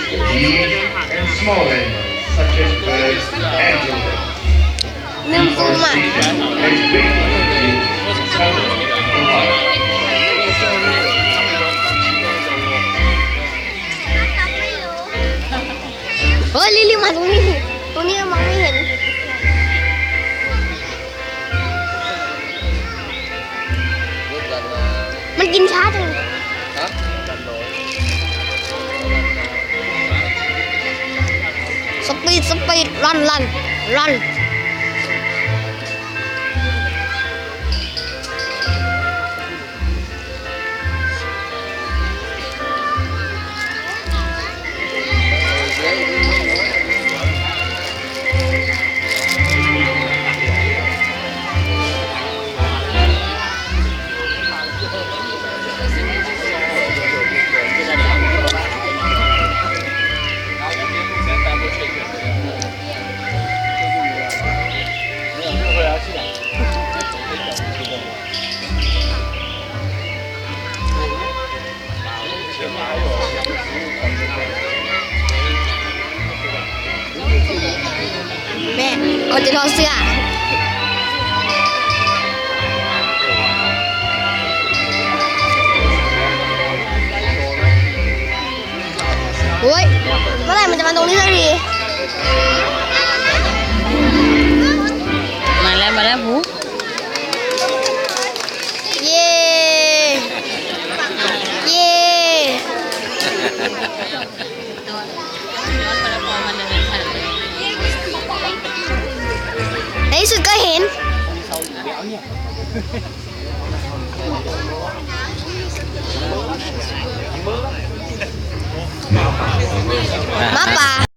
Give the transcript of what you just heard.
Big and small animals such as birds and children. นึ่งปูหมัก Deforestation has greatly reduced tunnels for water. เฮ้ยลิลลี่มาตรงนี้ตรงนี้มองไม่เห็นมันกินช้าจังสปีดรันแม่เขาจะรอเสื้อโอ้ยเมื่อไหร่มันจะมาตรงนี้สักทีมาแล้วหูเย่ในที่สุดก็เห็นหมาป่า